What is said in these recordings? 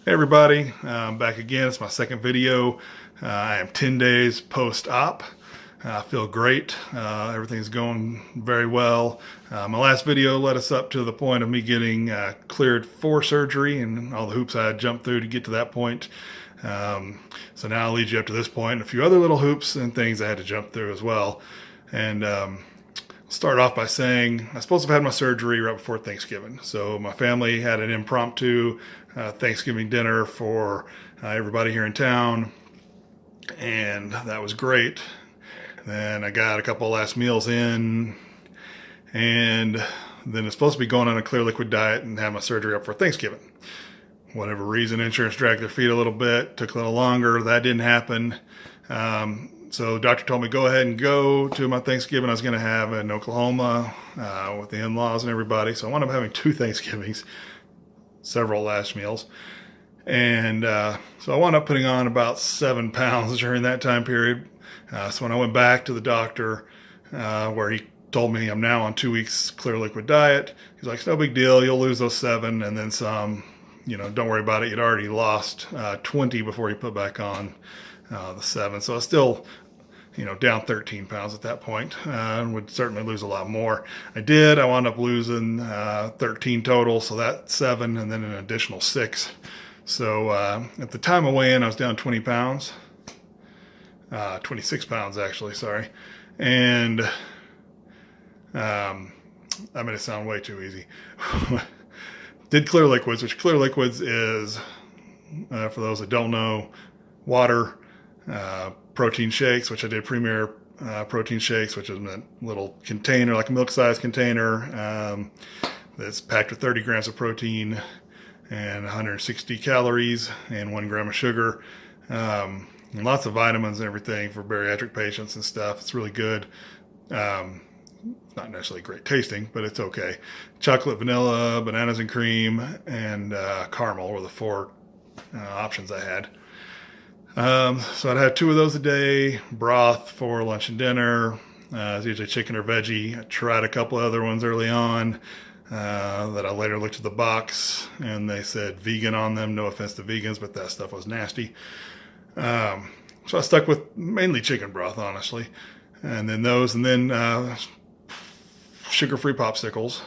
Hey everybody, I'm back again. It's my second video. I am 10 days post-op. I feel great. Everything's going very well. My last video led us up to the point of me getting cleared for surgery and all the hoops I had jumped through to get to that point. So now I'll lead you up to this point and a few other little hoops and things I had to jump through as well. And start off by saying I was supposed to have had my surgery right before Thanksgiving. So my family had an impromptu Thanksgiving dinner for everybody here in town, and that was great. Then I got a couple of last meals in, and then it's supposed to be going on a clear liquid diet and have my surgery up for Thanksgiving. Whatever reason, insurance dragged their feet a little bit, took a little longer. That didn't happen. So the doctor told me go ahead and go to my Thanksgiving I was going to have in Oklahoma with the in-laws and everybody. So I wound up having 2 Thanksgivings, several last meals. And so I wound up putting on about 7 pounds during that time period. So when I went back to the doctor where he told me I'm now on 2 weeks clear liquid diet, he's like, it's no big deal. You'll lose those 7 and then some. You know, don't worry about it. You'd already lost 20 before you put back on the 7. So I was still, down 13 pounds at that point. Would certainly lose a lot more. I did. I wound up losing 13 total. So that 7 and then an additional 6. So at the time of weigh-in, I was down 20 pounds. 26 pounds, actually, sorry. And I made it sound way too easy. Did clear liquids, which clear liquids is, for those that don't know, water, protein shakes, which I did Premier protein shakes, which is a little container, like a milk-sized container, that's packed with 30 grams of protein and 160 calories and 1 gram of sugar, and lots of vitamins and everything for bariatric patients and stuff. It's really good. Not necessarily great tasting, but it's okay. Chocolate, vanilla, bananas and cream, and caramel were the 4 options I had. So I'd have 2 of those a day, broth for lunch and dinner. It's usually chicken or veggie. I tried a couple other ones early on that I later looked at the box, and they said vegan on them. No offense to vegans, but that stuff was nasty. So I stuck with mainly chicken broth, honestly. And then those, and then sugar-free popsicles.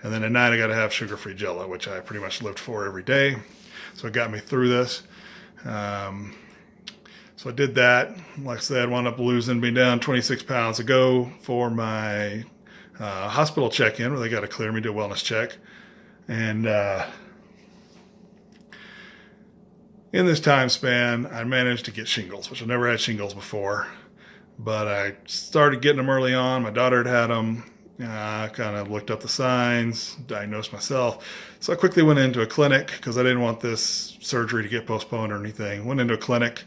And then at night I got to have sugar-free Jell-O, which I pretty much lived for every day. So it got me through this. So I did that. Like I said, wound up losing, being down 26 pounds to go for my hospital check-in, where they got to clear me, do a wellness check. And in this time span, I managed to get shingles, which I never had shingles before. But I started getting them early on. My daughter had them. I kind of looked up the signs, diagnosed myself. So I quickly went into a clinic because I didn't want this surgery to get postponed or anything. Went into a clinic.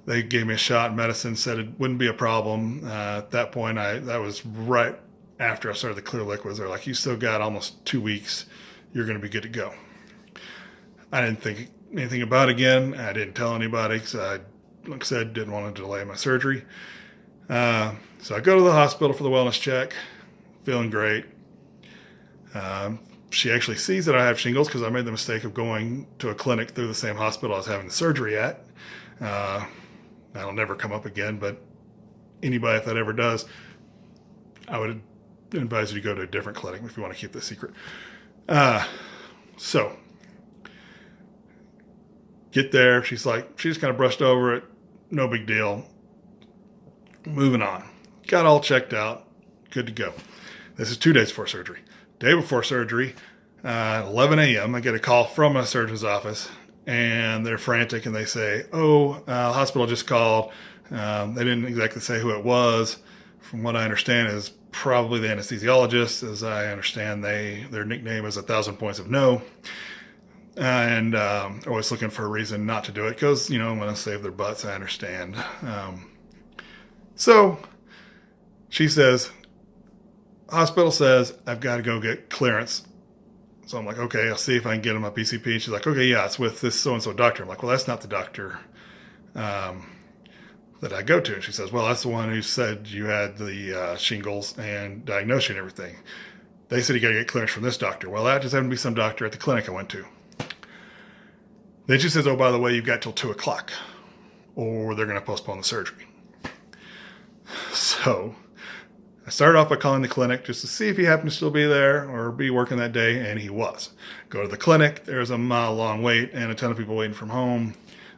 They gave me a shot in medicine, said it wouldn't be a problem. At that point, that was right after I started the clear liquids. They're like, you still got almost 2 weeks. You're going to be good to go. I didn't think anything about it again. I didn't tell anybody because I, like I said, didn't want to delay my surgery. So I go to the hospital for the wellness check. Feeling great. She actually sees that I have shingles because I made the mistake of going to a clinic through the same hospital I was having the surgery at. That'll never come up again, but anybody, if that ever does, I would advise you to go to a different clinic if you want to keep this secret. So get there. She's like, she just kind of brushed over it. No big deal. Moving on. Got all checked out. Good to go. This is 2 days before surgery. Day before surgery, 11 a.m., I get a call from a surgeon's office, and they're frantic, and they say, the hospital just called. They didn't exactly say who it was. From what I understand, is probably the anesthesiologist. As I understand, their nickname is 1,000 points of no. And always looking for a reason not to do it because, I'm going to save their butts, I understand. So she says, hospital says, I've got to go get clearance. So I'm like, okay, I'll see if I can get him my PCP. She's like, okay, yeah, it's with this so-and-so doctor. I'm like, well, that's not the doctor that I go to. And she says, well, that's the one who said you had the shingles and diagnosed you and everything. They said you got to get clearance from this doctor. Well, that just happened to be some doctor at the clinic I went to. Then she says, oh, by the way, you've got till 2 o'clock or they're going to postpone the surgery. So I started off by calling the clinic just to see if he happened to still be there or be working that day, and he was. Go to the clinic, there's a mile-long wait and a ton of people waiting from home.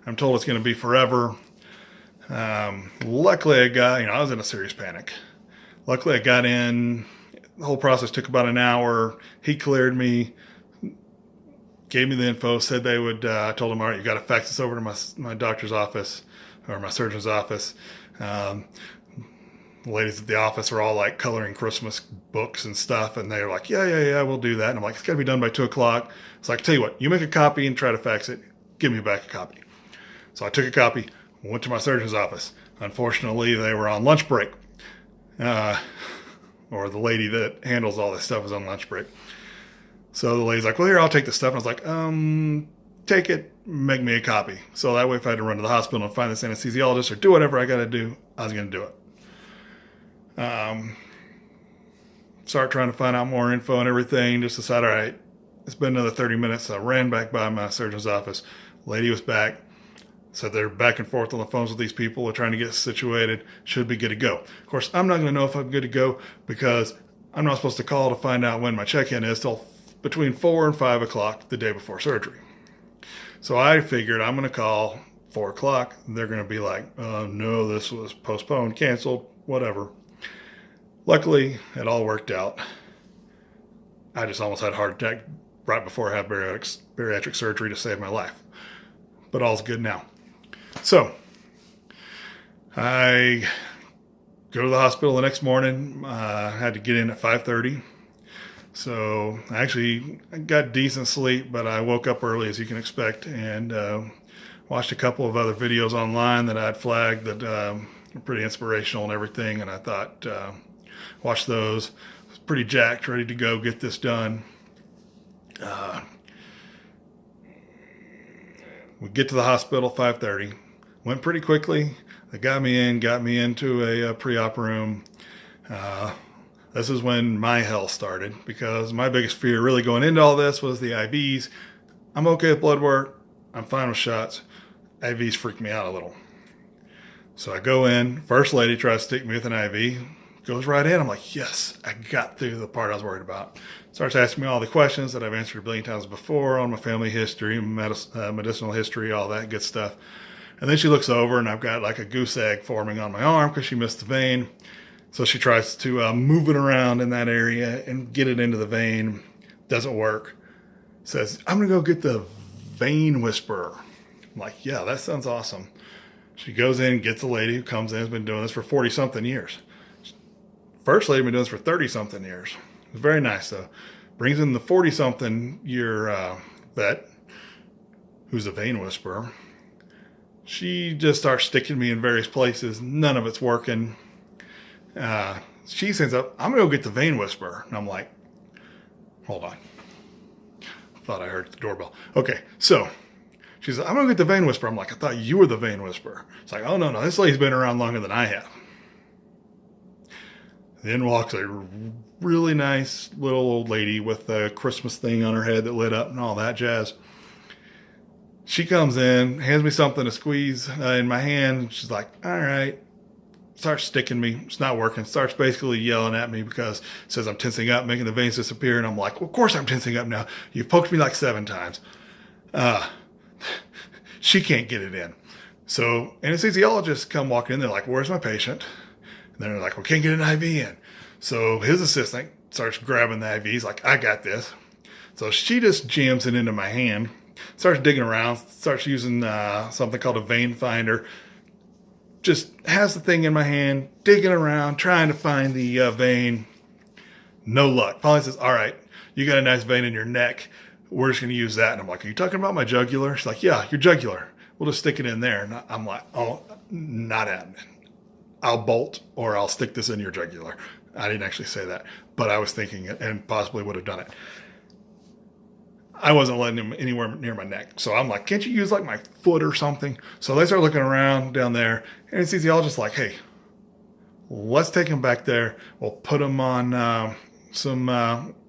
I'm told it's going to be forever. Luckily, I was in a serious panic. Luckily, I got in. The whole process took about an hour. He cleared me, gave me the info, said they would, I told him, all right, you got to fax this over to my doctor's office or my surgeon's office. The ladies at the office were all like coloring Christmas books and stuff. And they were like, yeah, we'll do that. And I'm like, it's got to be done by 2 o'clock. It's like, tell you what, you make a copy and try to fax it. Give me back a copy. So I took a copy, went to my surgeon's office. Unfortunately, they were on lunch break. Or the lady that handles all this stuff was on lunch break. So the lady's like, well, here, I'll take this stuff. And I was like, take it, make me a copy. So that way, if I had to run to the hospital and find this anesthesiologist or do whatever I got to do, I was going to do it. Start trying to find out more info and everything. Just decide, all right, it's been another 30 minutes. So I ran back by my surgeon's office. Lady was back. So they're back and forth on the phones with these people. They're trying to get situated. Should be good to go. Of course, I'm not going to know if I'm good to go because I'm not supposed to call to find out when my check-in is till between 4 and 5 o'clock the day before surgery. So I figured I'm going to call 4 o'clock. They're going to be like, no, this was postponed, canceled, whatever. Luckily, it all worked out. I just almost had a heart attack right before I had bariatric surgery to save my life. But all's good now. So, I go to the hospital the next morning. I had to get in at 5:30. So, I got decent sleep, but I woke up early, as you can expect, and watched a couple of other videos online that I'd flagged that were pretty inspirational and everything. And I thought, watch those. I was pretty jacked, ready to go get this done. We get to the hospital 5:30. Went pretty quickly. They got me into a pre-op room. This is when my hell started because my biggest fear really going into all this was the IVs. I'm okay with blood work. I'm fine with shots. IVs freak me out a little. So I go in. First lady tries to stick me with an IV. Goes right in. I'm like, yes, I got through the part I was worried about. Starts asking me all the questions that I've answered a billion times before on my family history, medicinal history, all that good stuff. And then she looks over and I've got like a goose egg forming on my arm because she missed the vein. So she tries to move it around in that area and get it into the vein. Doesn't work. Says, I'm going to go get the vein whisperer. I'm like, yeah, that sounds awesome. She goes in, gets a lady who comes in, has been doing this for 40-something years. First lady been doing this for 30-something years. It's very nice, though. Brings in the 40-something year vet, who's a vein whisperer. She just starts sticking me in various places. None of it's working. She sends up, I'm going to go get the vein whisperer. And I'm like, hold on. Thought I heard the doorbell. Okay, so she's like, I'm going to get the vein whisperer. I'm like, I thought you were the vein whisperer. It's like, oh, no, this lady's been around longer than I have. Then walks a really nice little old lady with a Christmas thing on her head that lit up and all that jazz. She comes in, hands me something to squeeze in my hand. She's like, all right. Starts sticking me. It's not working. Starts basically yelling at me because it says I'm tensing up, making the veins disappear. And I'm like, well, of course I'm tensing up now. You've poked me like 7 times. She can't get it in. So anesthesiologists come walking in. They're like, where's my patient? And they're like, we can't get an IV in. So his assistant starts grabbing the IV. He's like, I got this. So she just jams it into my hand, starts digging around, starts using something called a vein finder. Just has the thing in my hand, digging around, trying to find the vein. No luck. Finally says, all right, you got a nice vein in your neck. We're just going to use that. And I'm like, are you talking about my jugular? She's like, yeah, your jugular. We'll just stick it in there. And I'm like, oh, not happening. I'll bolt or I'll stick this in your jugular. I didn't actually say that, but I was thinking it and possibly would have done it. I wasn't letting him anywhere near my neck. So I'm like, can't you use like my foot or something? So they start looking around down there. And anesthesiologist's like, hey, let's take him back there. We'll put him on some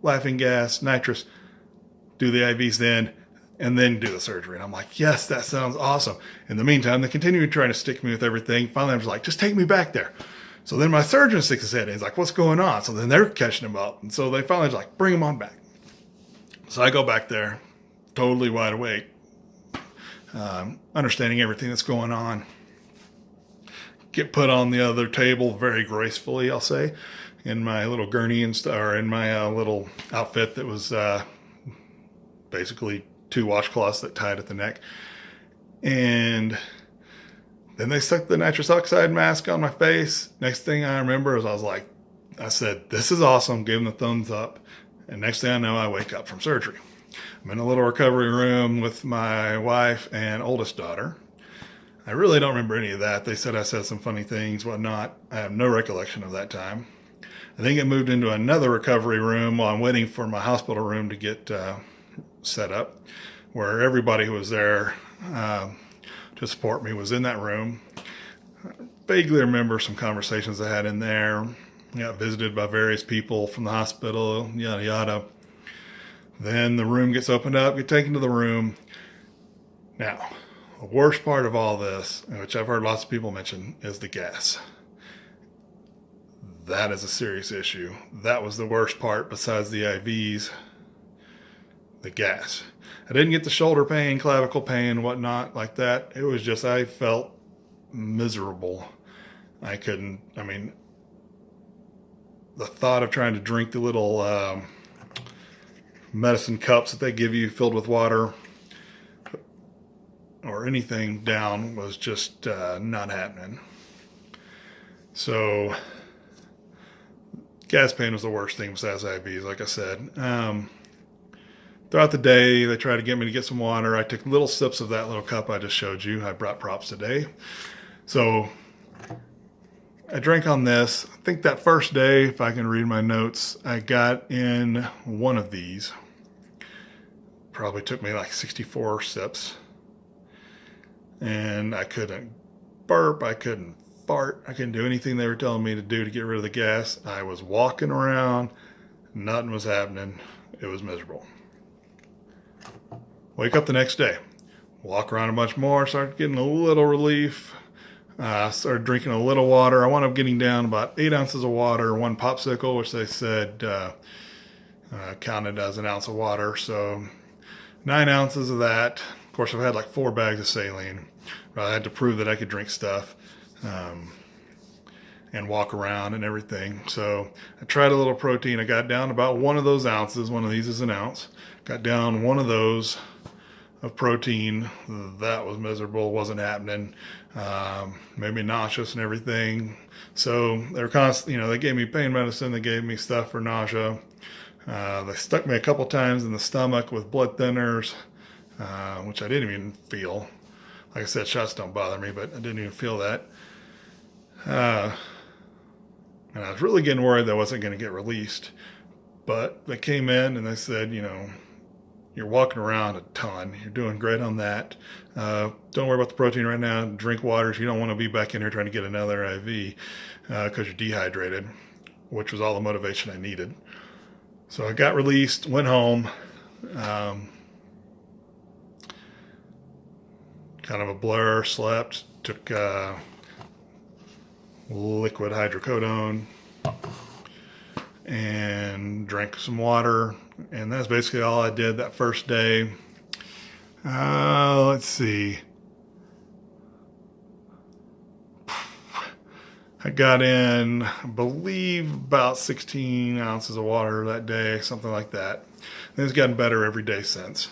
laughing gas, nitrous, do the IVs then. and then do the surgery. And I'm like, yes, that sounds awesome. In the meantime, they continued trying to stick me with everything. Finally, I was like, just take me back there. So then my surgeon sticks his head in. He's like, what's going on? So then they're catching him up. And so they finally was like, bring him on back. So I go back there, totally wide awake, understanding everything that's going on. Get put on the other table very gracefully, I'll say, in my little gurney or in my little outfit that was basically 2 washcloths that tied at the neck. And then they stuck the nitrous oxide mask on my face. Next thing I remember is I said, this is awesome, gave them the thumbs up. And next thing I know, I wake up from surgery. I'm in a little recovery room with my wife and oldest daughter. I really don't remember any of that. They said I said some funny things, whatnot. I have no recollection of that time. I think it moved into another recovery room while I'm waiting for my hospital room to get set up, where everybody who was there to support me was in that room. I vaguely remember some conversations I had in there. I got visited by various people from the hospital, yada yada. Then the room gets opened up, get taken to the room. Now, the worst part of all this, which I've heard lots of people mention, is the gas. That is a serious issue. That was the worst part besides the IVs, the gas. I didn't get the shoulder pain, clavicle pain, whatnot like that. It was just, I felt miserable. The thought of trying to drink the little medicine cups that they give you filled with water or anything down was just not happening. So gas pain was the worst thing besides IVs, like I said. Throughout the day, they tried to get me to get some water. I took little sips of that little cup I just showed you. I brought props today. So I drank on this. I think that first day, if I can read my notes, I got in one of these. Probably took me like 64 sips. And I couldn't burp. I couldn't fart. I couldn't do anything they were telling me to do to get rid of the gas. I was walking around. Nothing was happening. It was miserable. Wake up the next day. Walk around a bunch more. Started getting a little relief. Started drinking a little water. I wound up getting down about 8 ounces of water, 1 popsicle, which they said counted as an ounce of water. So 9 ounces of that. Of course, I've had like 4 bags of saline. But I had to prove that I could drink stuff and walk around and everything. So I tried a little protein. I got down about 1 of those ounces. One of these is an ounce. Got down 1 of those of protein. That was miserable. Wasn't happening. Made me nauseous and everything. So they were they gave me pain medicine. They gave me stuff for nausea. They stuck me a couple times in the stomach with blood thinners, which I didn't even feel. Like I said, shots don't bother me, but I didn't even feel that. And I was really getting worried that I wasn't going to get released. But they came in and they said, you're walking around a ton. You're doing great on that. Don't worry about the protein right now. Drink water. You don't want to be back in here trying to get another IV because you're dehydrated, which was all the motivation I needed. So I got released, went home. Kind of a blur, slept, took liquid hydrocodone and drank some water. And that's basically all I did that first day. Let's see. I got in, I believe, about 16 ounces of water that day, something like that. And it's gotten better every day since.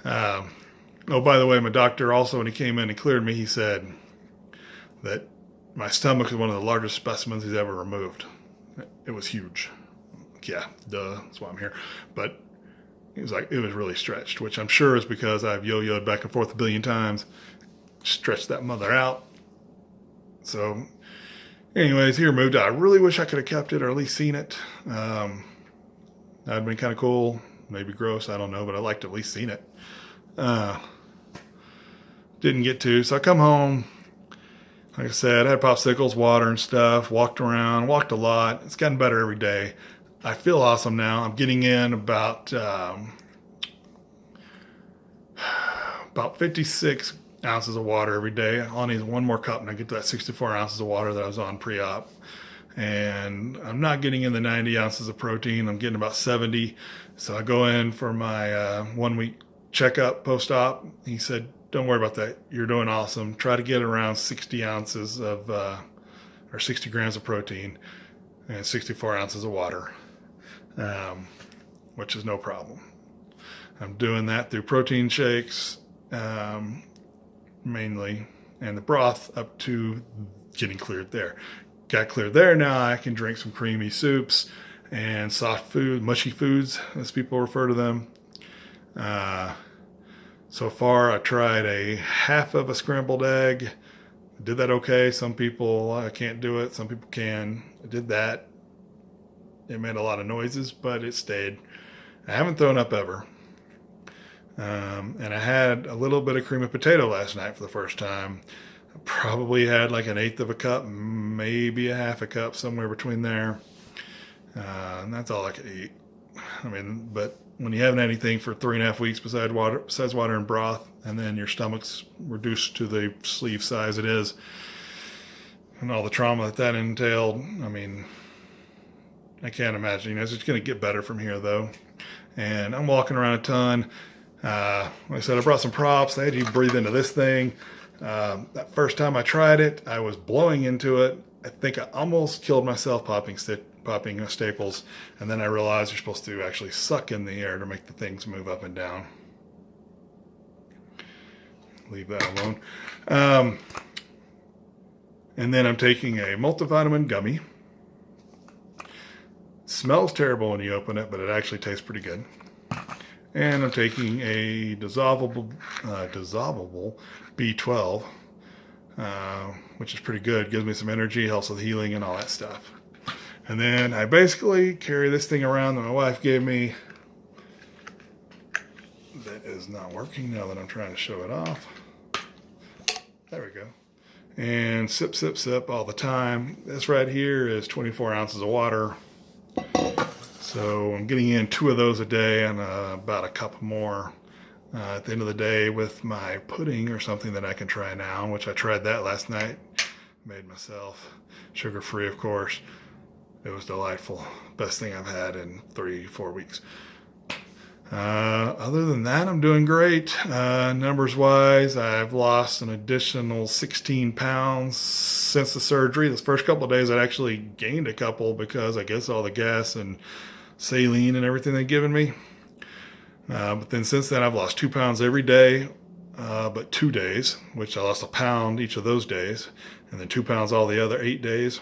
Oh, by the way, my doctor also, when he came in and cleared me, he said that my stomach is one of the largest specimens he's ever removed. It was huge. Yeah, duh, that's why I'm here. But it was really stretched, which I'm sure is because I've yo-yoed back and forth a billion times, stretched that mother out. So anyways, he removed it. I really wish I could have kept it or at least seen it. That'd have been kind of cool, maybe gross, I don't know, but I'd like to at least seen it. Didn't get to, so I come home. Like I said, I had popsicles, water and stuff, walked around, walked a lot. It's gotten better every day. I feel awesome now. I'm getting in about about 56 ounces of water every day. I only need one more cup and I get to that 64 ounces of water that I was on pre-op. And I'm not getting in the 90 ounces of protein. I'm getting about 70. So I go in for my 1 week checkup post-op. He said, don't worry about that. You're doing awesome. Try to get around 60 ounces of, or 60 grams of protein and 64 ounces of water, which is no problem. I'm doing that through protein shakes, mainly, and the broth up to getting cleared there. Got cleared there, now I can drink some creamy soups and soft food, mushy foods, as people refer to them. So far, I tried a half of a scrambled egg. Did that okay. Some people can't do it. Some people can. I did that. It made a lot of noises, but it stayed. I haven't thrown up ever. And I had a little bit of cream of potato last night for the first time. I probably had like an eighth of a cup, maybe a half a cup, somewhere between there. And that's all I could eat. I mean, but when you haven't had anything for 3.5 weeks besides water and broth, and then your stomach's reduced to the sleeve size it is, and all the trauma that entailed, I mean, I can't imagine. You know, it's just going to get better from here, though. And I'm walking around a ton. Like I said, I brought some props. I had you breathe into this thing. That first time I tried it, I was blowing into it. I think I almost killed myself popping staples, and then I realized you're supposed to actually suck in the air to make the things move up and down. Leave that alone. And then I'm taking a multivitamin gummy. Smells terrible when you open it, but it actually tastes pretty good. And I'm taking a dissolvable B12, which is pretty good. Gives me some energy, helps with healing and all that stuff. And then I basically carry this thing around that my wife gave me. That is not working now that I'm trying to show it off. There we go. And sip, sip, sip all the time. This right here is 24 ounces of water. So I'm getting in 2 of those a day and about a cup more at the end of the day with my pudding or something that I can try now, which I tried that last night. Made myself. Sugar-free, of course. It was delightful. Best thing I've had in 3-4 weeks. Other than that, I'm doing great. Numbers-wise, I've lost an additional 16 pounds since the surgery. This first couple of days, I'd actually gained a couple because I guess all the gas and saline and everything they've given me. But then since then, I've lost 2 pounds every day, but 2 days, which I lost a pound each of those days, and then 2 pounds all the other 8 days.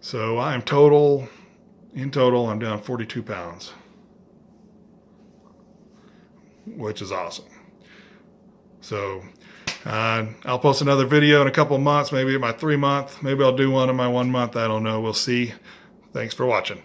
So in total, I'm down 42 pounds, which is awesome. So I'll post another video in a couple of months, maybe my 3 month, maybe I'll do one in my 1 month. I don't know. We'll see. Thanks for watching.